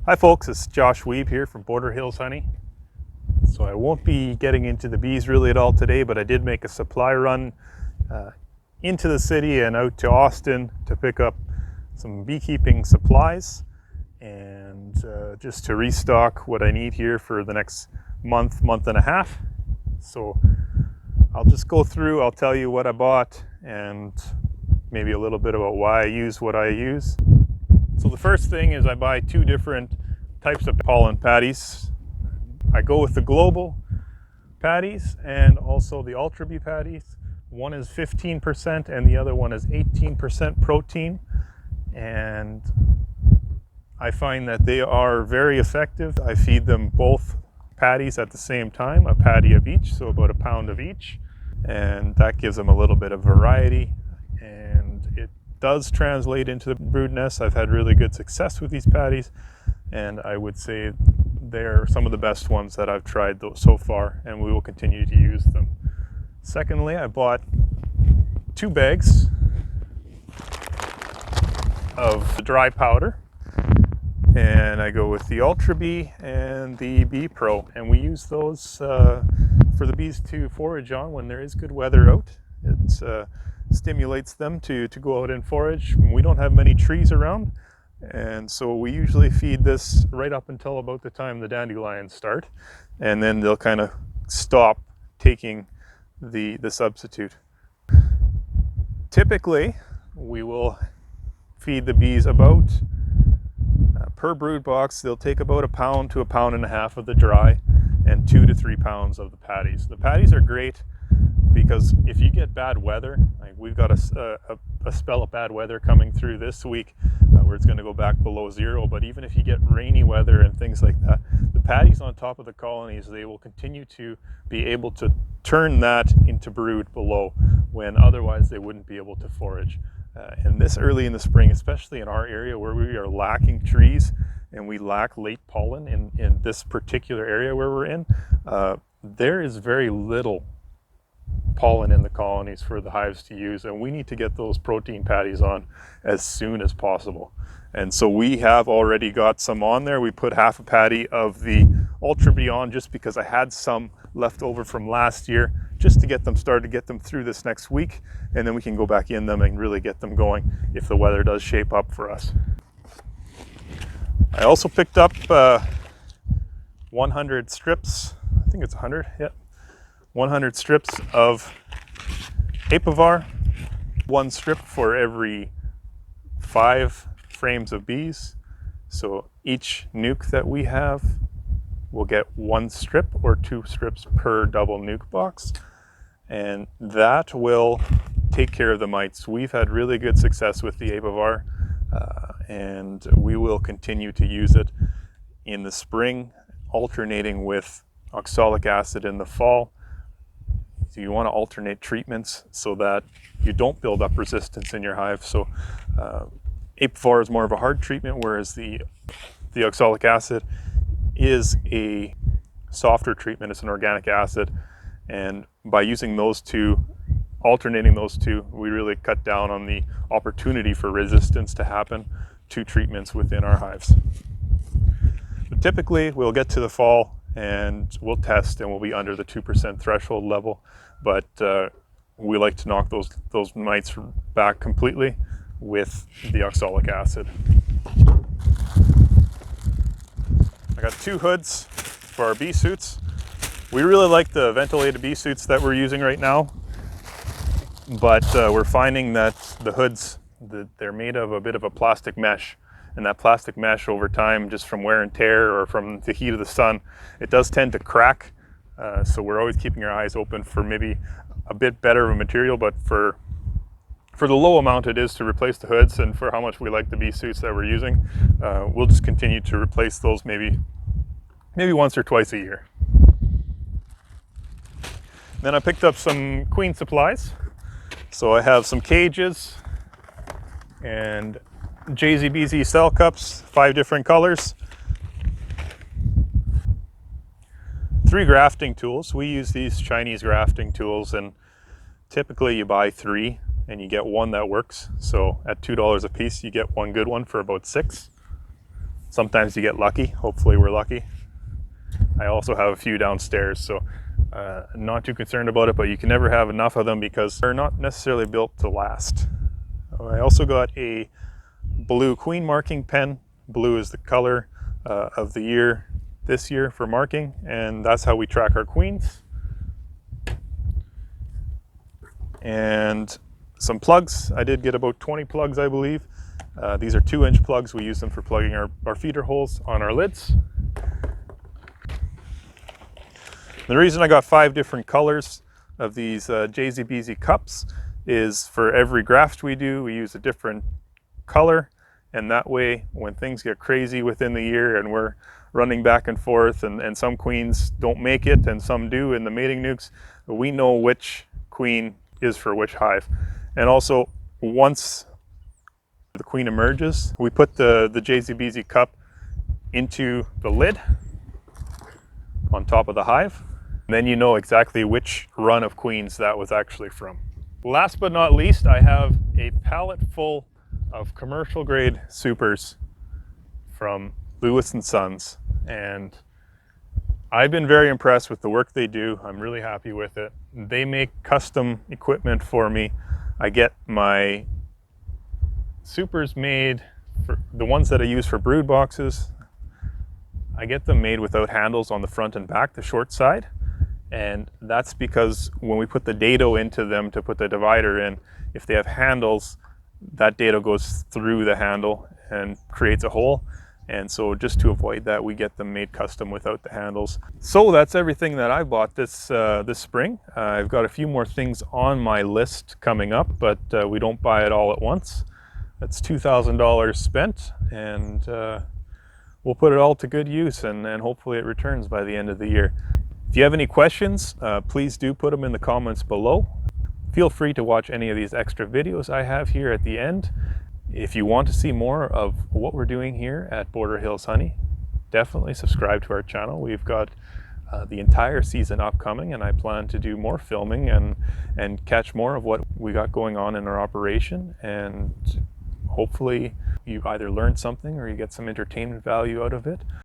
Hi folks, it's Josh Weeb here from Border Hills Honey. So I won't be getting into the bees really at all today, but I did make a supply run into the city and out to Austin to pick up some beekeeping supplies and just to restock what I need here for the next month and a half. So I'll just go through, I'll tell you what I bought and maybe a little bit about why I use what I use. So the first thing is I buy two different types of pollen patties. I go with the global patties and also the ultra bee patties. One is 15% and the other one is 18% protein. And I find that they are very effective. I feed them both patties at the same time, a patty of each, so about a pound of each. And that gives them a little bit of variety. And it does translate into the brood nest. I've had really good success with these patties, and I would say they're some of the best ones that I've tried so far, and we will continue to use them. Secondly, I bought 2 bags of dry powder, and I go with the Ultra Bee and the Bee Pro, and we use those for the bees to forage on when there is good weather out. It's stimulates them to go out and forage. We don't have many trees around, and so we usually feed this right up until about the time the dandelions start, and then they'll kind of stop taking the substitute. Typically we will feed the bees about per brood box, they'll take about 1 pound to 1.5 pounds of the dry and 2 to 3 pounds of the patties. The patties are great because if you get bad weather, like we've got a spell of bad weather coming through this week where it's going to go back below 0, but even if you get rainy weather and things like that, the patties on top of the colonies, they will continue to be able to turn that into brood below when otherwise they wouldn't be able to forage. And this early in the spring, especially in our area where we are lacking trees and we lack late pollen in this particular area where we're in, there is very little pollen in the colonies for the hives to use, and we need to get those protein patties on as soon as possible. And so we have already got some on there. We put half a patty of the Ultra Bee on just because I had some left over from last year, just to get them started, to get them through this next week, and then we can go back in them and really get them going if the weather does shape up for us. I also picked up 100 strips, I think it's 100, yeah. 100 strips of Apivar, 1 strip for every 5 frames of bees. So each nuke that we have will get 1 strip or 2 strips per double nuke box. And that will take care of the mites. We've had really good success with the Apivar, and we will continue to use it in the spring, alternating with oxalic acid in the fall. So you want to alternate treatments so that you don't build up resistance in your hive. So Apivar is more of a hard treatment, whereas the oxalic acid is a softer treatment. It's an organic acid, and by using those two, alternating those two, we really cut down on the opportunity for resistance to happen to treatments within our hives. But typically we'll get to the fall and we'll test and we'll be under the 2% threshold level, but we like to knock those mites back completely with the oxalic acid. I got 2 hoods for our bee suits. We really like the ventilated bee suits that we're using right now, but we're finding that the hoods, they're made of a bit of a plastic mesh, and that plastic mesh over time, just from wear and tear or from the heat of the sun, it does tend to crack. So we're always keeping our eyes open for maybe a bit better of a material, but for the low amount it is to replace the hoods and for how much we like the bee suits that we're using, we'll just continue to replace those maybe once or twice a year. Then I picked up some queen supplies. So I have some cages and JZBZ cell cups, 5 different colors. 3 grafting tools. We use these Chinese grafting tools, and typically you buy 3 and you get 1 that works. So at $2 a piece, you get 1 good one for about 6. Sometimes you get lucky. Hopefully we're lucky. I also have a few downstairs, so not too concerned about it, but you can never have enough of them because they're not necessarily built to last. I also got a blue queen marking pen. Blue is the color of the year this year for marking, and that's how we track our queens. And some plugs. I did get about 20 plugs, I believe. These are 2-inch plugs. We use them for plugging our feeder holes on our lids. The reason I got 5 different colors of these JZBZ cups is for every graft we do, we use a different color, and that way when things get crazy within the year and we're running back and forth and some queens don't make it and some do in the mating nukes, we know which queen is for which hive. And also, once the queen emerges, we put the JZBZ cup into the lid on top of the hive. Then you know exactly which run of queens that was actually from. Last but not least, I have a pallet full of commercial grade supers from Lewis & Sons, and I've been very impressed with the work they do. I'm really happy with it. They make custom equipment for me. I get my supers made, for the ones that I use for brood boxes, I get them made without handles on the front and back, the short side. And that's because when we put the dado into them to put the divider in, if they have handles, that dado goes through the handle and creates a hole. And so just to avoid that, we get them made custom without the handles. So that's everything that I bought this spring. I've got a few more things on my list coming up, but we don't buy it all at once. That's $2,000 spent, and we'll put it all to good use, and hopefully it returns by the end of the year. If you have any questions, please do put them in the comments below. Feel free to watch any of these extra videos I have here at the end. If you want to see more of what we're doing here at Border Hills Honey, definitely subscribe to our channel. We've got the entire season upcoming, and I plan to do more filming and catch more of what we got going on in our operation. And hopefully you either learn something or you get some entertainment value out of it.